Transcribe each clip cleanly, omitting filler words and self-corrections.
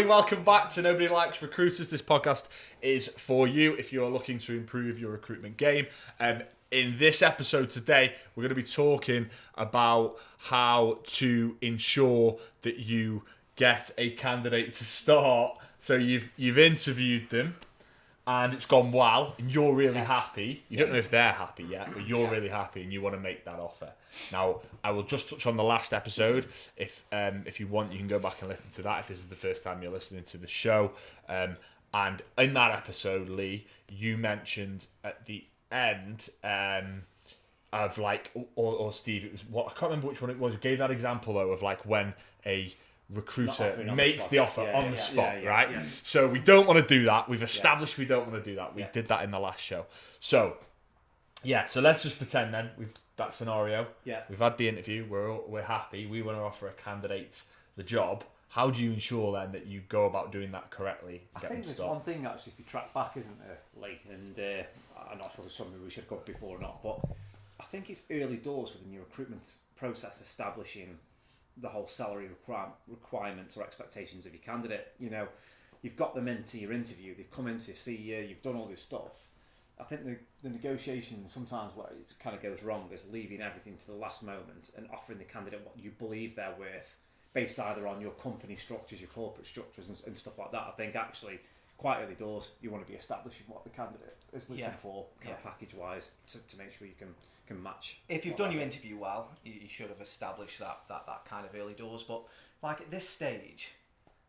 welcome back to Nobody Likes Recruiters. This podcast is for you if you're looking to improve your recruitment game. In this episode today, we're going to be talking about how to ensure that you get a candidate to start. So you've interviewed them and it's gone well and you're really happy. You don't know if they're happy yet, but you're really happy and you want to make that offer. Now, I will just touch on the last episode. If you want, you can go back and listen to that if this is the first time you're listening to the show. And in that episode, Lee, you mentioned at the end of like, or Steve, it was what I can't remember which one it was. You gave that example though of like when a recruiter makes the offer on the spot, right? Yeah. So we don't want to do that. We've established we don't want to do that. We did that in the last show. So so let's just pretend then that scenario. Yeah. We've had the interview. We're happy. We want to offer a candidate the job. How do you ensure then that you go about doing that correctly? I think there's one thing actually, if you track back, isn't there, Lee? And I'm not sure if it's something we should have got before or not, but I think it's early doors within your recruitment process establishing the whole salary requirements or expectations of your candidate. You know, you've got them into your interview, they've come in to see you, you've done all this stuff. I think the negotiation sometimes where it kind of goes wrong is leaving everything to the last moment and offering the candidate what you believe they're worth based either on your company structures, your corporate structures and stuff like that. I think actually quite early doors you want to be establishing what the candidate is looking for kind of package wise to make sure you can match. If you've done your interview well, you should have established that kind of early doors. But like at this stage,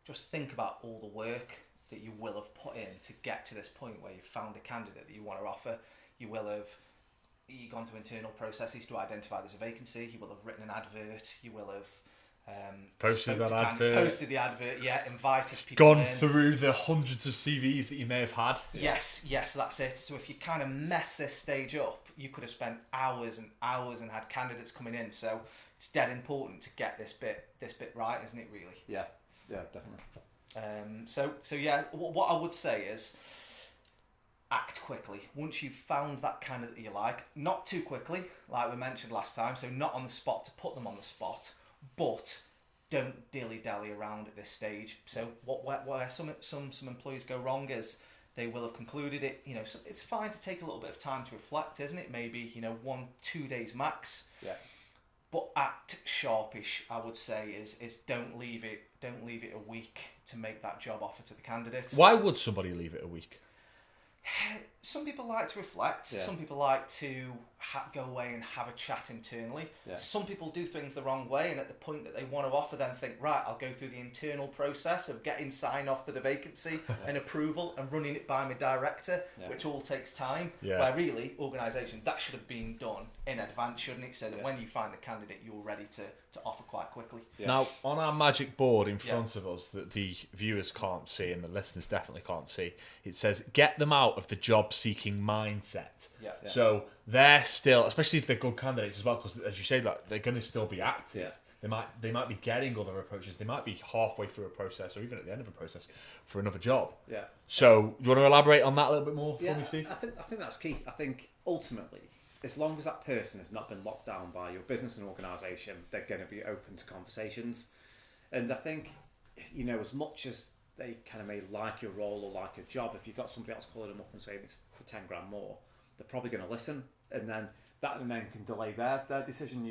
just think about all the work that you will have put in to get to this point where you've found a candidate that you want to offer. You've gone to internal processes to identify there's a vacancy. You will have written an advert. You will have posted the advert, invited people gone through the hundreds of CVs that you may have had. Yes, that's it. So if you kind of mess this stage up, you could have spent hours and hours and had candidates coming in. So it's dead important to get this bit right, isn't it? Really? Yeah, definitely. What I would say is act quickly. Once you've found that candidate that you like, not too quickly, like we mentioned last time. So not on the spot to put them on the spot, but don't dilly-dally around at this stage. So where some employees go wrong is they will have concluded it. You know, so it's fine to take a little bit of time to reflect, isn't it? Maybe 1-2 days max. Yeah. But act sharpish, I would say, is don't leave it a week to make that job offer to the candidate. Why would somebody leave it a week? Some people like to reflect. Yeah. Some people like to go away and have a chat internally. Yeah. Some people do things the wrong way, and at the point that they want to offer, then think, right, I'll go through the internal process of getting sign off for the vacancy and approval and running it by my director, which all takes time. Yeah. Where really, organisation, that should have been done in advance, shouldn't it? So that when you find the candidate, you're ready to offer quite quickly. Yeah. Now, on our magic board in front of us that the viewers can't see and the listeners definitely can't see, it says, get them out of the job-seeking mindset. Yeah. So they're still, especially if they're good candidates as well, because as you say, like, they're going to still be active. Yeah. They might be getting other approaches. They might be halfway through a process or even at the end of a process for another job. Yeah. So do you want to elaborate on that a little bit more for me, Steve? I think that's key. I think ultimately, as long as that person has not been locked down by your business and organisation, they're going to be open to conversations. And I think, as much as they kind of may like your role or like your job, if you've got somebody else calling them up and saying it's for 10 grand more, they're probably going to listen. And then that can delay their decision.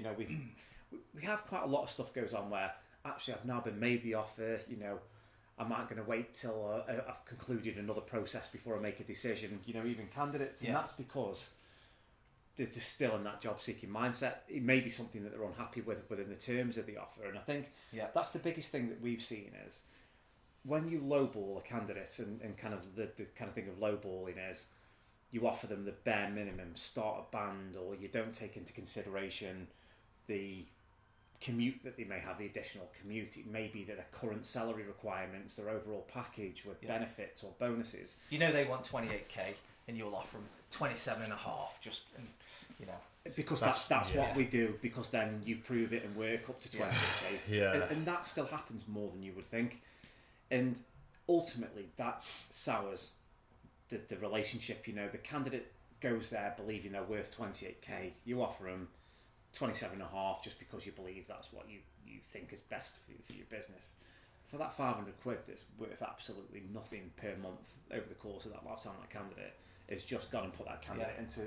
We have quite a lot of stuff goes on where actually I've now been made the offer, I'm not going to wait till I've concluded another process before I make a decision, even candidates. And that's because they're still in that job-seeking mindset. It may be something that they're unhappy with within the terms of the offer. And I think that's the biggest thing that we've seen is when you lowball a candidate and kind of the kind of thing of lowballing is you offer them the bare minimum, start a band, or you don't take into consideration the commute that they may have, the additional commute. It may be that their current salary requirements, their overall package with benefits or bonuses. They want 28k and you'll offer them 27.5 just, because that's what we do, because then you prove it and work up to 28k. And that still happens more than you would think. And ultimately that sours the relationship. The candidate goes there believing they're worth 28k. You offer them 27.5 just because you believe that's what you think is best for your business. for that 500 quid that's worth absolutely nothing per month over the course of that lifetime of that candidate, is just gone and put that candidate into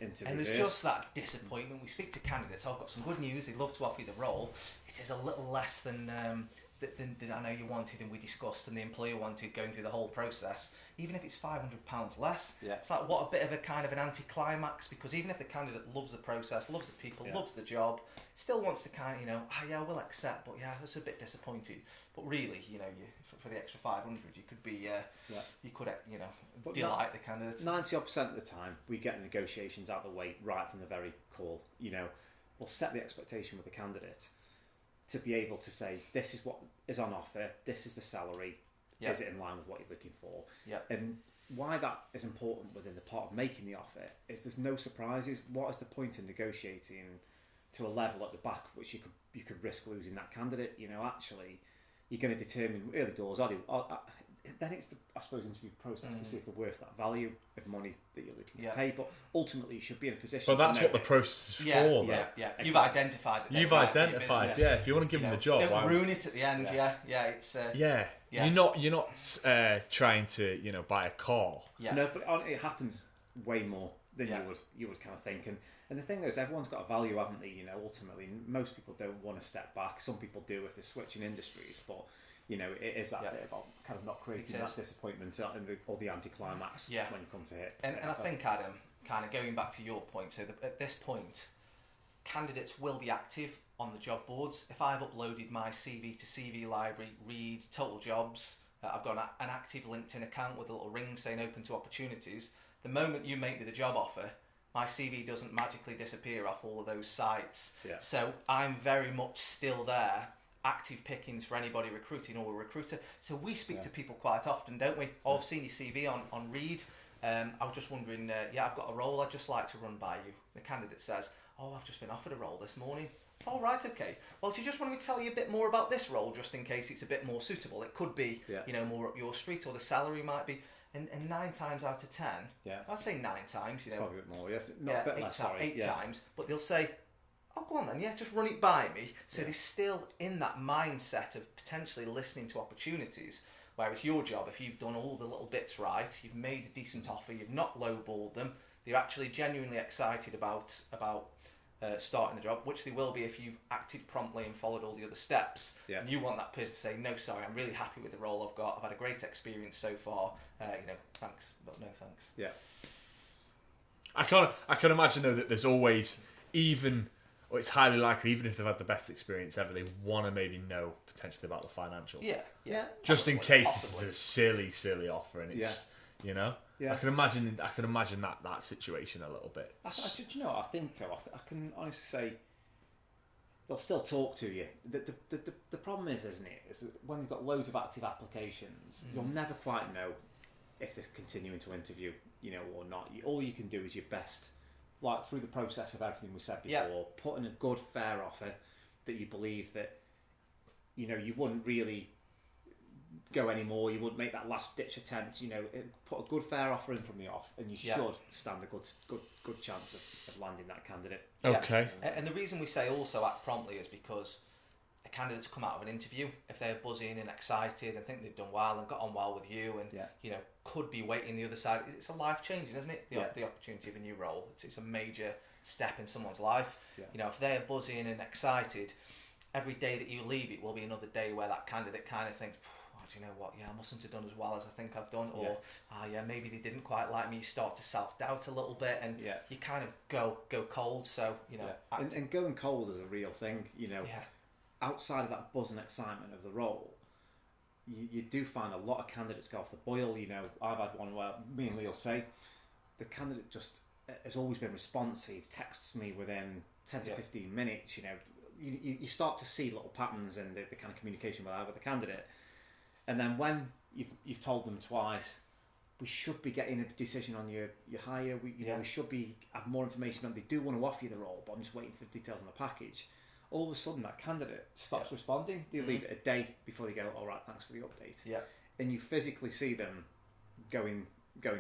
and reverse. there's just that disappointment. We speak to candidates, I've got some good news, they'd love to offer you the role. It is a little less than I know you wanted and we discussed and the employer wanted, going through the whole process. Even if it's £500 less, it's like, what a bit of a kind of an anticlimax, because even if the candidate loves the process, loves the people, loves the job, still wants to kind of, yeah, we'll accept, but yeah, it's a bit disappointed. But really, for the extra 500, you could be, you could, but delight the candidate. 90% of the time, we get negotiations out of the way right from the very call. We'll set the expectation with the candidate to be able to say, this is what is on offer, this is the salary, is it in line with what you're looking for? And why that is important within the part of making the offer is there's no surprises. What is the point in negotiating to a level at the back which you could risk losing that candidate? Actually, you're going to determine early doors, then it's the, I suppose, interview process to see if they're worth that value of money that you're looking to pay. But ultimately, you should be in a position. But that's what the process is for. Though. Exactly. You've identified. You've identified. If you want to give them the job, don't ruin it at the end. It's. You're not trying to buy a car. No, but it happens way more than you would kind of think. And the thing is, everyone's got a value, haven't they? Ultimately, most people don't want to step back. Some people do if they're switching industries, but. It is that bit about kind of not creating that disappointment or the anticlimax when you come to it. And I think, Adam, kind of going back to your point, so at this point, candidates will be active on the job boards. If I've uploaded my CV to CV Library, Read, Total Jobs, I've got an active LinkedIn account with a little ring saying open to opportunities. The moment you make me the job offer, my CV doesn't magically disappear off all of those sites. So I'm very much still there. Active pickings for anybody recruiting or a recruiter. So we speak to people quite often, don't we? Oh, I've seen your CV on Read. I was just wondering, I've got a role I'd just like to run by you. The candidate says, I've just been offered a role this morning. Oh, right, okay. Well, do you just want me to tell you a bit more about this role, just in case it's a bit more suitable? It could be, more up your street, or the salary might be. And 9 times out of 10, I'd say 9 times, Probably a bit more, yes. Not a bit less, sorry. 8 times, but they'll say, oh, go on then, just run it by me. So they're still in that mindset of potentially listening to opportunities. Whereas your job, if you've done all the little bits right, you've made a decent offer, you've not lowballed them, they're actually genuinely excited about starting the job, which they will be if you've acted promptly and followed all the other steps. And you want that person to say, no, sorry, I'm really happy with the role I've got. I've had a great experience so far. Thanks, but no thanks. I can imagine though that there's always it's highly likely, even if they've had the best experience ever, they want to maybe know potentially about the financials. Just in case this is a silly offer, and it's I can imagine that situation a little bit. I think though, I can honestly say they'll still talk to you. The problem is, isn't it, is when you've got loads of active applications, you'll never quite know if they're continuing to interview, or not. All you can do is your best. Like through the process of everything we said before, put in a good, fair offer that you believe that, you wouldn't really go anymore, you wouldn't make that last ditch attempt, put a good, fair offer in from the off, and you should stand a good chance of landing that candidate. Okay. And the reason we say also act promptly is because a candidate's come out of an interview, if they're buzzing and excited and think they've done well and got on well with you and could be waiting the other side, it's a life changing, isn't it? The opportunity of a new role, it's a major step in someone's life. If they're buzzing and excited, every day that you leave it will be another day where that candidate kind of thinks, do you know what, I mustn't have done as well as I think I've done, or maybe they didn't quite like me. You start to self-doubt a little bit, and you kind of go cold. So and going cold is a real thing. Outside of that buzz and excitement of the role, you do find a lot of candidates go off the boil. I've had one where me and Lee'll say the candidate just has always been responsive, texts me within 10 to 15 minutes. You start to see little patterns in the kind of communication with the candidate, and then when you've told them twice, we should be getting a decision on your hire. We should have more information on. They do want to offer you the role, but I'm just waiting for details on the package. All of a sudden, that candidate stops responding. They leave it a day before they go, all right, thanks for the update. And you physically see them going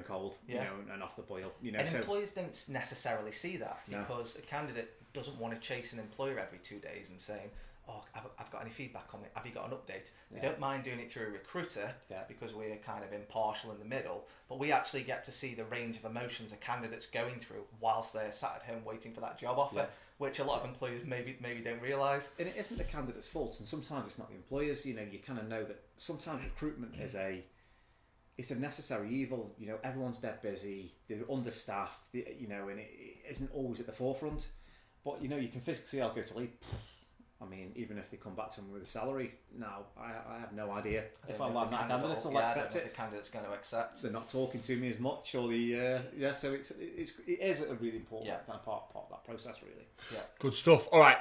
cold, and off the boil. And employers don't necessarily see that, because a candidate doesn't want to chase an employer every 2 days and saying, oh, I've got any feedback on it? Have you got an update? We don't mind doing it through a recruiter because we're kind of impartial in the middle, but we actually get to see the range of emotions a candidate's going through whilst they're sat at home waiting for that job offer, which a lot of employers maybe don't realise. And it isn't the candidate's fault, and sometimes it's not the employer's. You kind of know that sometimes recruitment is it's a necessary evil. Everyone's dead busy, they're understaffed, and it isn't always at the forefront. But you can physically see I'll go to leave. I mean, even if they come back to me with a salary, now I have no idea if I land that candidate, I'll accept it. The candidate's going to accept. They're not talking to me as much, or so it is a really important kind of part of that process, really. Yeah. Good stuff. All right,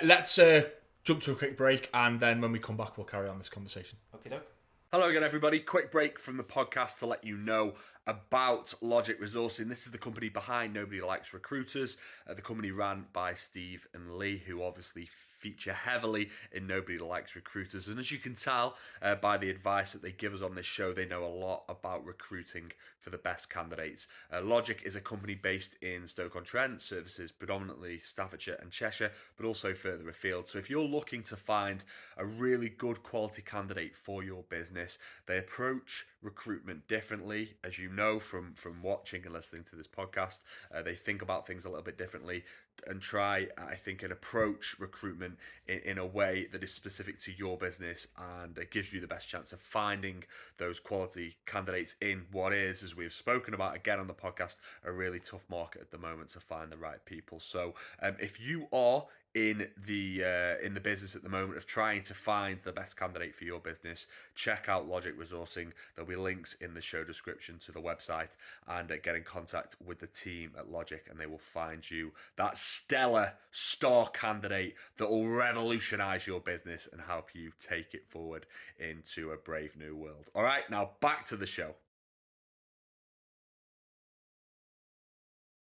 let's jump to a quick break, and then when we come back, we'll carry on this conversation. Okie doke. Hello again, everybody. Quick break from the podcast to let you know about Logic Resourcing. This is the company behind Nobody Likes Recruiters, the company ran by Steve and Lee, who obviously feature heavily in Nobody Likes Recruiters. And as you can tell by the advice that they give us on this show, they know a lot about recruiting for the best candidates. Logic is a company based in Stoke-on-Trent, services predominantly Staffordshire and Cheshire, but also further afield. So if you're looking to find a really good quality candidate for your business, they approach recruitment differently, as you know from watching and listening to this podcast. They think about things a little bit differently and try, I think, and approach recruitment in a way that is specific to your business and gives you the best chance of finding those quality candidates in what is, as we've spoken about again on the podcast, a really tough market at the moment to find the right people. So if you are in the business at the moment of trying to find the best candidate for your business, check out Logic Resourcing. There'll be links in the show description to the website, and get in contact with the team at Logic, and they will find you that stellar star candidate that will revolutionize your business and help you take it forward into a brave new world. All right, now back to the show.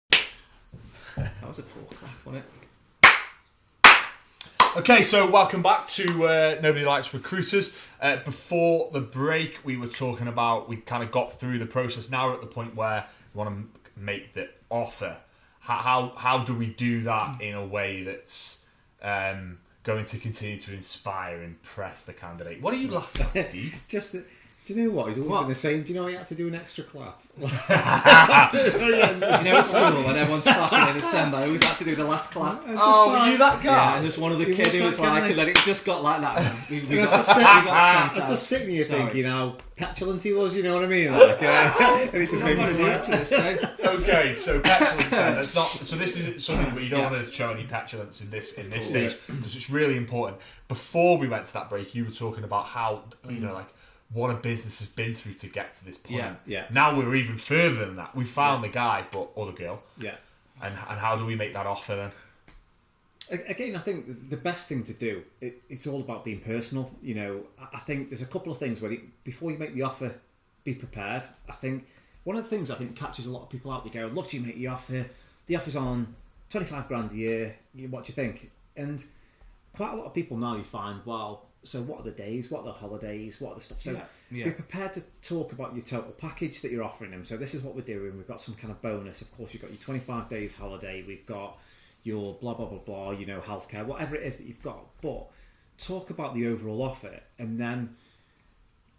That was a poor clap, wasn't it? Okay, so welcome back to Nobody Likes Recruiters. Before the break, we were talking about, we kind of got through the process. Now we're at the point where we want to make the offer. How do we do that in a way that's going to continue to inspire, impress the candidate? What are you laughing at, Steve? Do you know what? He's always been the same. Do you know he had to do an extra clap? Do you know at school when everyone's clapping in December, I always had to do the last clap. Were you that guy? Yeah, and there's one of the kids who was like, and then it just got like that. We got I was just sitting here thinking how petulant he was, you know what I mean? Like, and it's just made me smile to this day. Okay, so petulance then. That's not. So this is something where you don't want to show any petulance in this stage, because it's really important. Before we went to that break, you were talking about how what a business has been through to get to this point. Yeah. Now we're even further than that. We found the guy, or the girl. Yeah. And how do we make that offer then? Again, I think the best thing to do, it's all about being personal. I think there's a couple of things where before you make the offer, be prepared. I think one of the things I think catches a lot of people out, they go, I'd love to make the offer. The offer's on 25 grand a year. What do you think? And quite a lot of people now you find, well, so what are the days? What are the holidays? What are the stuff? So be prepared to talk about your total package that you're offering them. So this is what we're doing. We've got some kind of bonus. Of course, you've got your 25 days holiday. We've got your blah, blah, blah, blah, healthcare, whatever it is that you've got. But talk about the overall offer. And then,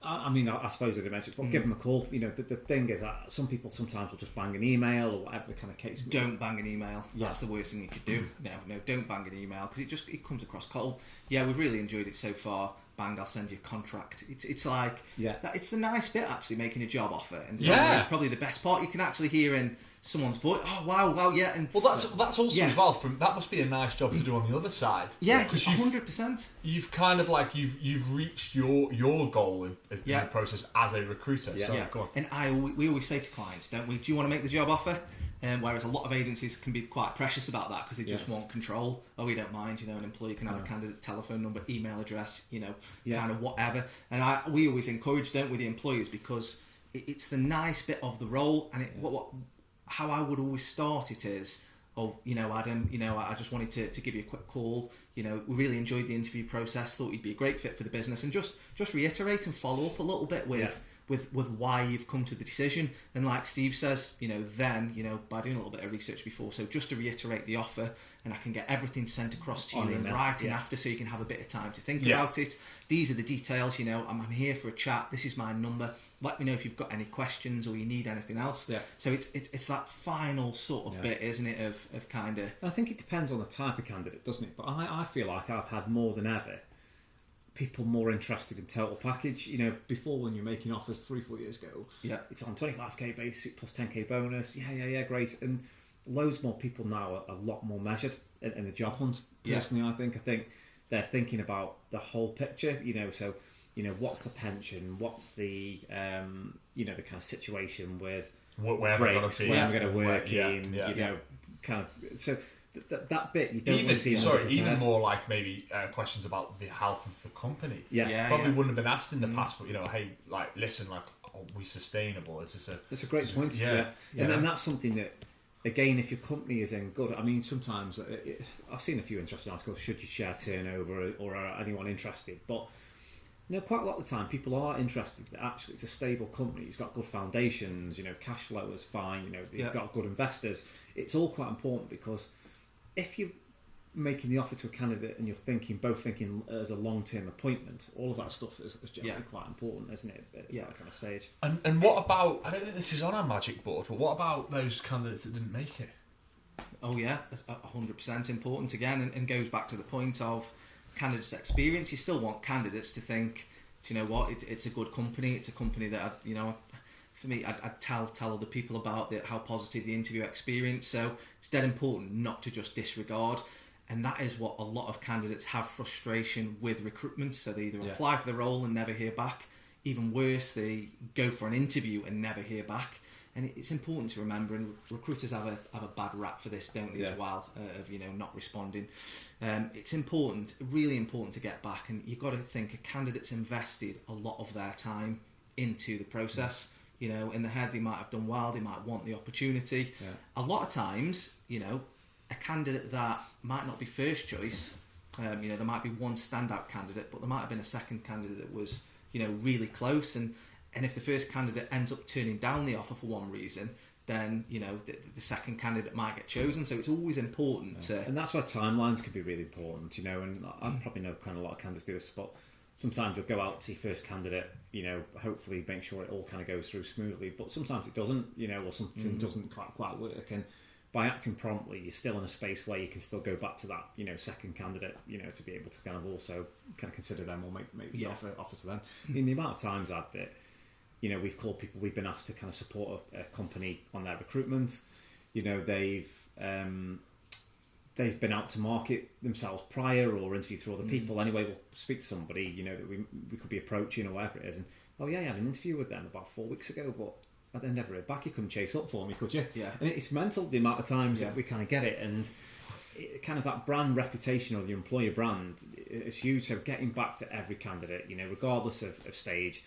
I suppose I didn't mention it, but give them a call. The thing is that some people sometimes will just bang an email or whatever the kind of case. Don't bang an email. That's the worst thing you could do. No, don't bang an email, because it comes across cold. Yeah, we've really enjoyed it so far. Bang, I'll send you a contract. It's like it's the nice bit, actually, making a job offer, and probably the best part you can actually hear in someone's voice. Oh wow, yeah. And that's also as well. That must be a nice job to do on the other side. Yeah, because 100%. You've kind of you've reached your goal in the process as a recruiter. Yeah. So go on. And we always say to clients, don't we? Do you want to make the job offer? Whereas a lot of agencies can be quite precious about that, because they just want control. Oh, we don't mind, an employee can have a candidate's telephone number, email address, kind of whatever. And we always encourage, don't we, the employers, because it's the nice bit of the role. And how I would always start it is, Adam, I just wanted to give you a quick call. We really enjoyed the interview process, thought you'd be a great fit for the business, and just reiterate and follow up a little bit with with why you've come to the decision. And like Steve says, then, by doing a little bit of research before, so just to reiterate the offer, and I can get everything sent across to you in writing after, so you can have a bit of time to think about it. These are the details, I'm here for a chat. This is my number. Let me know if you've got any questions or you need anything else. Yeah. So it's that final sort of bit, isn't it, of kind of... I think it depends on the type of candidate, doesn't it? But I feel like I've had more than ever people more interested in total package. Before, when you're making offers 3-4 years ago, it's on 25k basic plus 10k bonus. Yeah, great. And loads more people now are a lot more measured in the job hunt. Personally, I think they're thinking about the whole picture. So what's the pension? What's the the kind of situation with where am I going to be? Where am I going to work in? Kind of so. That bit you don't really see. Even more like maybe questions about the health of the company. Probably wouldn't have been asked in the past, but hey, like, listen, like, are we sustainable? Is this It's a great point. And then that's something that, again, if your company is in good, I mean, sometimes I've seen a few interesting articles. Should you share turnover, or are anyone interested? But quite a lot of the time, people are interested that actually it's a stable company. It's got good foundations. Cash flow is fine. They've got good investors. It's all quite important, because if you're making the offer to a candidate and you're both thinking as a long-term appointment, all of that stuff is generally quite important, isn't it? At that kind of stage. And what about, I don't think this is on our magic board, but what about those candidates that didn't make it? Oh yeah, 100% important again, and goes back to the point of candidates' experience. You still want candidates to think, do you know what, it's a good company, it's a company that, for me, I'd tell other people about how positive the interview experience. So it's dead important not to just disregard. And that is what a lot of candidates have frustration with recruitment. So they either apply for the role and never hear back. Even worse, they go for an interview and never hear back. And it's important to remember, and recruiters have a bad rap for this, don't they, as well, of not responding. It's important, really important, to get back. And you've got to think a candidate's invested a lot of their time into the process. In the head, they might have done well, they might want the opportunity. A lot of times, a candidate that might not be first choice, there might be one standout candidate, but there might have been a second candidate that was, really close. And if the first candidate ends up turning down the offer for one reason, then, the second candidate might get chosen. So it's always important to... And that's why timelines can be really important, and I probably know kind of a lot of candidates do this, but sometimes you'll go out to your first candidate, hopefully make sure it all kind of goes through smoothly, but sometimes it doesn't, or something doesn't quite work. And by acting promptly, you're still in a space where you can still go back to that, second candidate, to be able to kind of also kind of consider them or make the offer to them. In the amount of times that, we've called people, we've been asked to kind of support a company on their recruitment. They've been out to market themselves prior or interview through other people. Anyway, we'll speak to somebody, that we could be approaching or whatever it is. And, you had an interview with them about 4 weeks ago, but I then never heard back. You couldn't chase up for me, could you? Yeah. And it's mental, the amount of times that we kind of get it. And kind of that brand reputation or the employer brand is huge. So getting back to every candidate, regardless of stage.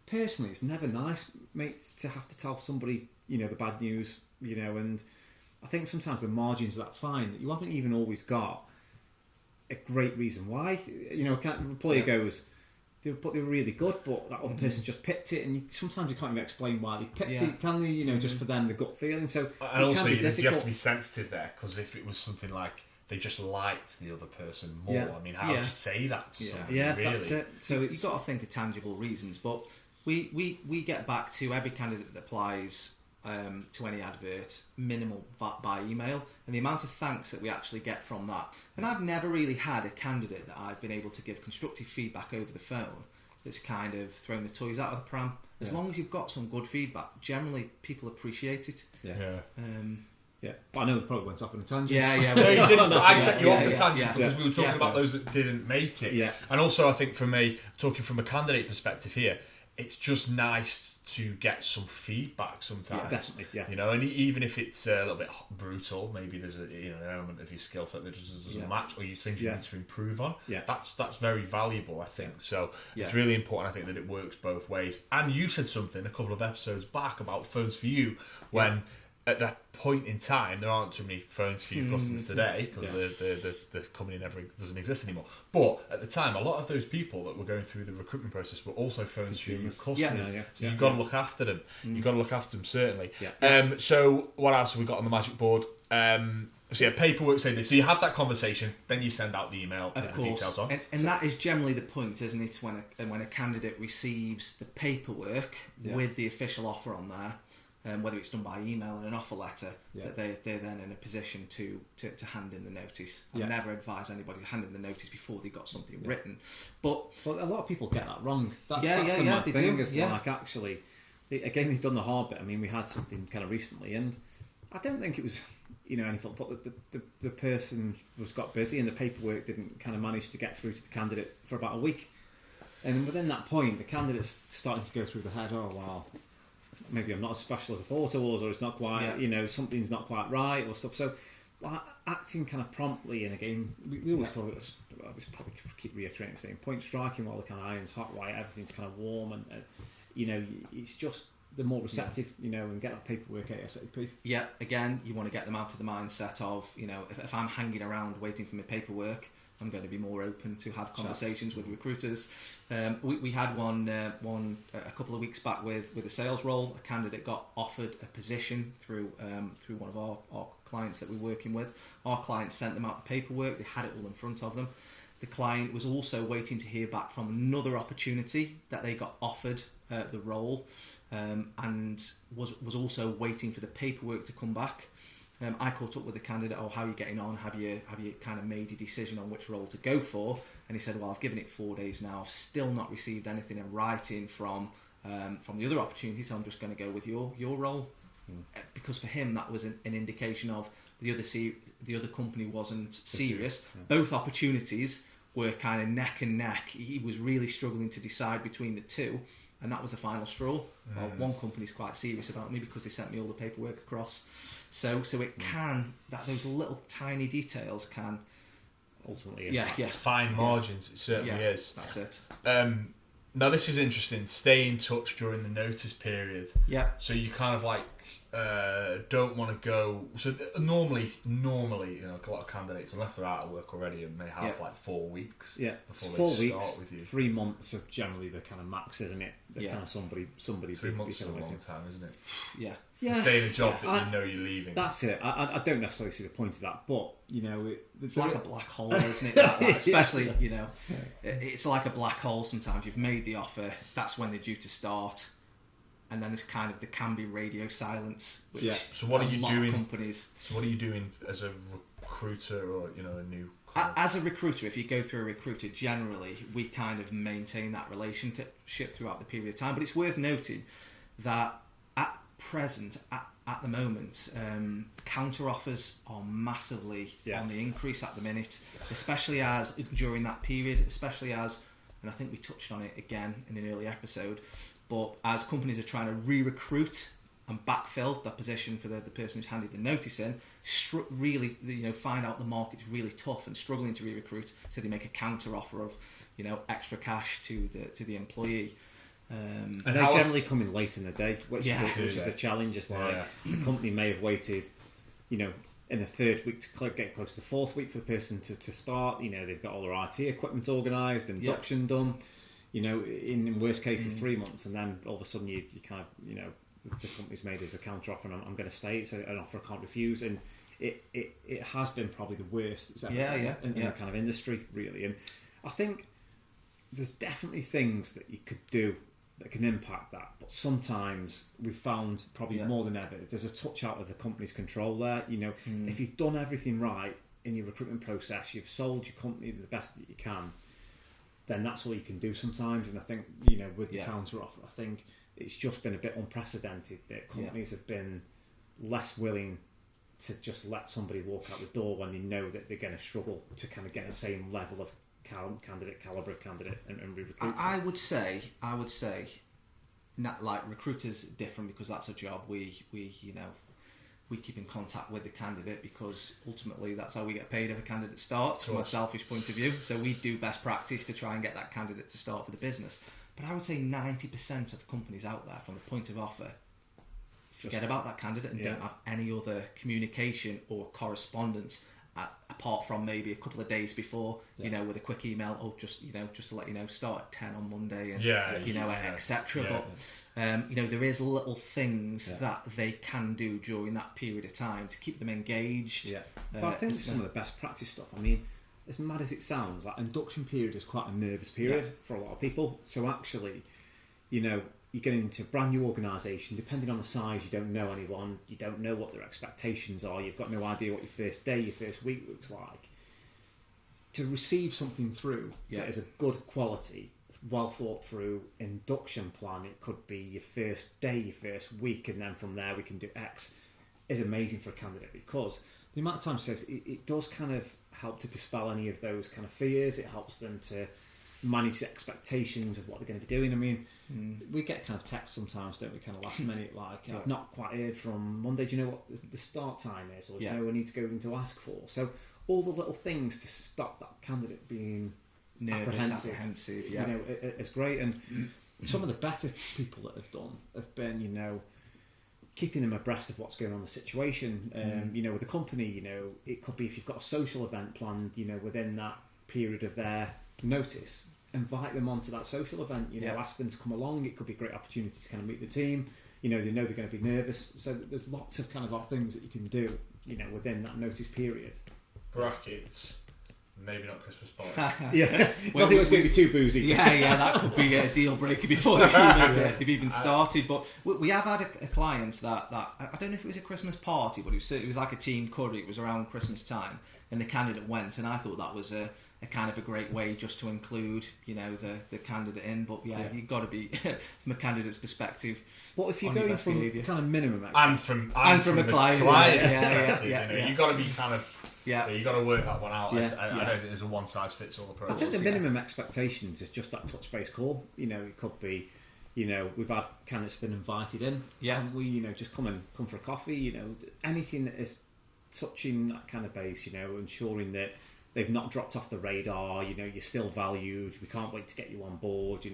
Personally, it's never nice, mate, to have to tell somebody, the bad news, and I think sometimes the margins are that fine that you haven't even always got a great reason why. An employer goes, they were really good, but that other person just picked it, and sometimes you can't even explain why they picked it, can they? Just for them, the gut feeling. So and also you have to be sensitive there, because if it was something like they just liked the other person more, I mean, how would you say that to somebody? Yeah, really? That's it. So you've got to think of tangible reasons, but we get back to every candidate that applies to any advert, minimal by email, and the amount of thanks that we actually get from that. And I've never really had a candidate that I've been able to give constructive feedback over the phone that's kind of thrown the toys out of the pram. As long as you've got some good feedback, generally people appreciate it. But I know it probably went off on a tangent. No, you didn't. I set you off the tangent because we were talking about those that didn't make it. And also, I think from talking from a candidate perspective here, it's just nice to get some feedback sometimes. Definitely. And even if it's a little bit brutal, maybe there's an element of your skill set that just doesn't match, or you think you need to improve on. That's very valuable, I think. So it's really important, I think, that it works both ways. And you said something a couple of episodes back about Phones for You when at that point in time, there aren't too many phones for your customers today because the company never doesn't exist anymore. But at the time, a lot of those people that were going through the recruitment process were also phones for your customers. So you've got to look after them. You've got to look after them, certainly. So what else have we got on the magic board? So yeah, paperwork, say this. So you have that conversation, then you send out the email. Of course, details on. And that is generally the point, isn't it? When a candidate receives the paperwork with the official offer on there, whether it's done by email and an offer letter, that they're then in a position to hand in the notice. I never advise anybody to hand in the notice before they got something written. But a lot of people get that wrong. That's the they mad thing. do. Is like actually, again, they've done the hard bit. I mean, we had something kind of recently, and I don't think it was anything, but the person got busy and the paperwork didn't kind of manage to get through to the candidate for about a week. And within that point, the candidate's starting to go through the head, oh, wow, maybe I'm not as special as I thought I was, or it's not quite, something's not quite right, or stuff. So acting kind of promptly, and again, we always talk about this, I was probably keep reiterating the same point, striking while the kind of iron's hot, while everything's kind of warm, and it's just the more receptive, and get that paperwork ASAP. Yeah, again, you want to get them out of the mindset of, if I'm hanging around waiting for my paperwork, I'm going to be more open to have conversations with recruiters. We had one a couple of weeks back with a sales role. A candidate got offered a position through one of our clients that we're working with. Our client sent them out the paperwork. They had it all in front of them. The client was also waiting to hear back from another opportunity that they got offered the role, and was also waiting for the paperwork to come back. I caught up with the candidate. Oh, how are you getting on? Have you kind of made a decision on which role to go for? And he said, well, I've given it 4 days now. I've still not received anything in writing from the other opportunity, so I'm just going to go with your role. Because for him, that was an indication of the other company wasn't serious. Both opportunities were kind of neck and neck. He was really struggling to decide between the two, and that was the final straw. Well, one company's quite serious about me because they sent me all the paperwork across. So it can, that those little tiny details can ultimately fine margins. It certainly is. That's it. Now this is interesting. Stay in touch during the notice period. Yeah. So you kind of like don't want to go. So normally, a lot of candidates, unless they're out of work already, and they have like 4 weeks. Yeah, before 4 they weeks. Start with you. 3 months are generally the kind of max, isn't it? Kind of somebody. 3 months is a long time, isn't it? Yeah. To stay in a job that you're leaving. That's it. I don't necessarily see the point of that, but it's like a black hole, isn't it? That, especially it's like a black hole. Sometimes you've made the offer, that's when they're due to start, and then there can be radio silence. Which So what are you doing? Companies. So what are you doing as a recruiter, or a new? As a recruiter, if you go through a recruiter, generally we kind of maintain that relationship throughout the period of time. But it's worth noting that at present, at the moment, counter offers are massively on the increase at the minute, especially as during that period, and I think we touched on it again in an early episode, but as companies are trying to re-recruit and backfill that position for the person who's handed the notice in, really, find out the market's really tough and struggling to re-recruit, so they make a counter offer of, extra cash to the employee. And they generally come in late in the day, which is the challenge. It's like the company may have waited, in the third week to get close to the fourth week for the person to start. They've got all their IT equipment organised, induction done. In worst cases 3 months, and then all of a sudden you kind of the company's made as a counter offer, and I'm going to stay. It's an offer I can't refuse, and it has been probably the worst it's ever in the kind of industry, really. And I think there's definitely things that you could do that can impact that, but sometimes we've found probably more than ever there's a touch out of the company's control there. If you've done everything right in your recruitment process, you've sold your company the best that you can, then that's all you can do sometimes. And I think with the counter offer, I think it's just been a bit unprecedented that companies have been less willing to just let somebody walk out the door when they know that they're going to struggle to kind of get the same level of caliber of candidate and recruit. I would say, not like recruiters different, because that's a job we keep in contact with the candidate, because ultimately that's how we get paid if a candidate starts, from a selfish point of view. So we do best practice to try and get that candidate to start for the business. But I would say 90% of companies out there, from the point of offer, forget about that candidate and don't have any other communication or correspondence apart from maybe a couple of days before, with a quick email, or just to let you know, start at 10 on Monday, and etc. But there is little things that they can do during that period of time to keep them engaged. But I think it's some of the best practice stuff. I mean, as mad as it sounds, like induction period is quite a nervous period for a lot of people. So actually, you're getting into a brand new organisation, depending on the size, you don't know anyone, you don't know what their expectations are, you've got no idea what your first day, your first week looks like. To receive something through that is a good quality, well thought through induction plan, it could be your first day, your first week, and then from there we can do X, is amazing for a candidate, because the amount of time says it does kind of help to dispel any of those kind of fears. It helps them to manage the expectations of what they're going to be doing. I mean, we get kind of texts sometimes, don't we, kind of last minute, like, I've not quite heard from Monday, do you know what the start time is, or do you know what I need to go in to ask for? So all the little things to stop that candidate being nervous, apprehensive, it's great. And some of the better people that have been, keeping them abreast of what's going on in the situation. With the company, it could be if you've got a social event planned, within that period of their notice, invite them onto that social event, ask them to come along. It could be a great opportunity to kind of meet the team. They know they're going to be nervous. So there's lots of kind of odd things that you can do, within that notice period. Brackets. Maybe not Christmas party. Well, I think it was going to be too boozy. That could be a deal breaker before they've even started. But we have had a client that I don't know if it was a Christmas party, but it was like a team curry. It was around Christmas time, and the candidate went, and I thought that was a kind of a great way just to include, the candidate in. But you've got to be from a candidate's perspective. What if you're going from behaviour, kind of minimum, and from a client, you've got to be kind of. You've got to work that one out. I don't think there's a one-size-fits-all approach. I think the minimum expectations is just that touch-base call. It could be, we've had candidates been invited in. And we, just come for a coffee. Anything that is touching that kind of base. Ensuring that they've not dropped off the radar. You're still valued. We can't wait to get you on board.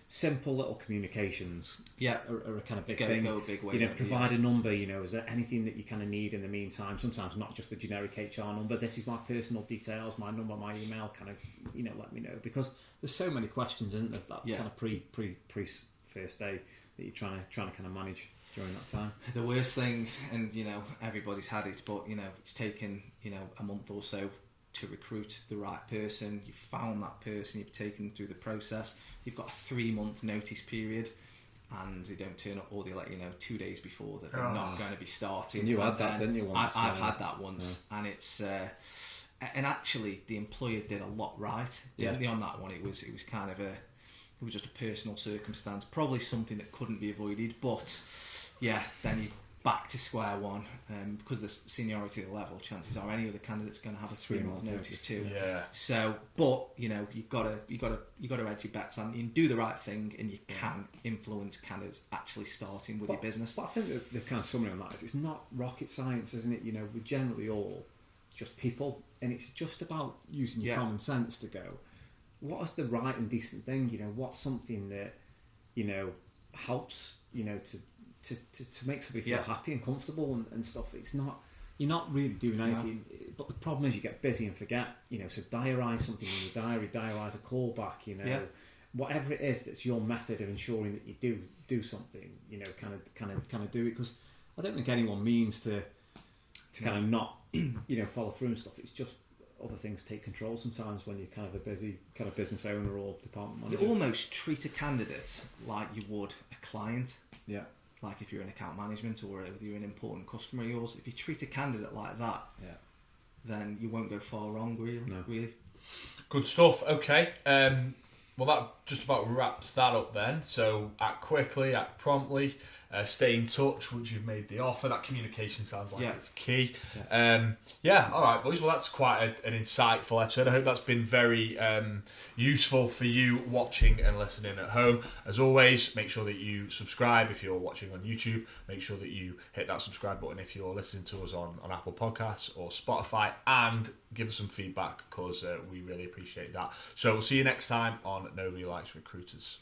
Simple little communications. Are a kind of big thing. Go a big way. Provide a number. Is there anything that you kind of need in the meantime? Sometimes not just the generic HR number. This is my personal details, my number, my email. Kind of, let me know, because there's so many questions, isn't there? That kind of pre first day that you're trying to kind of manage during that time. The worst thing, and everybody's had it, but it's taken a month or so to recruit the right person. You've found that person, you've taken them through the process, you've got a 3-month notice period, and they don't turn up, or they let you know 2 days before that they're not going to be starting. You had that, didn't you? Once, I've had that once, and it's and actually the employer did a lot right, didn't they, on that one? It was kind of it was just a personal circumstance, probably something that couldn't be avoided, but then you back to square one, because of the seniority of the level, chances are any other candidate's going to have a 3-month notice too. So, but you've got to edge your bets, and you can do the right thing, and you can influence candidates actually starting with your business. But I think the kind of summary on that is it's not rocket science, isn't it? We're generally all just people, and it's just about using your common sense to go, what is the right and decent thing? What's something that helps to make somebody feel happy and comfortable and stuff. It's not, you're not really doing anything, but the problem is you get busy and forget, so diarise something in your diary, diarise a call back, whatever it is that's your method of ensuring that you do something, kind of do it, because I don't think anyone means to kind of not, follow through and stuff. It's just other things take control sometimes when you're kind of a busy kind of business owner or department manager. You almost treat a candidate like you would a client. Like if you're in account management, or if you're an important customer of yours, if you treat a candidate like that, then you won't go far wrong, really. Good stuff. Okay. Well, that just about wraps that up then. So act quickly, act promptly, stay in touch once you've made the offer. That communication sounds like it's key. All right, boys. Well, that's quite an insightful episode. I hope that's been very useful for you watching and listening at home. As always, make sure that you subscribe if you're watching on YouTube. Make sure that you hit that subscribe button if you're listening to us on Apple Podcasts or Spotify, and give us some feedback, because we really appreciate that. So we'll see you next time on Nobody Likes Recruiters.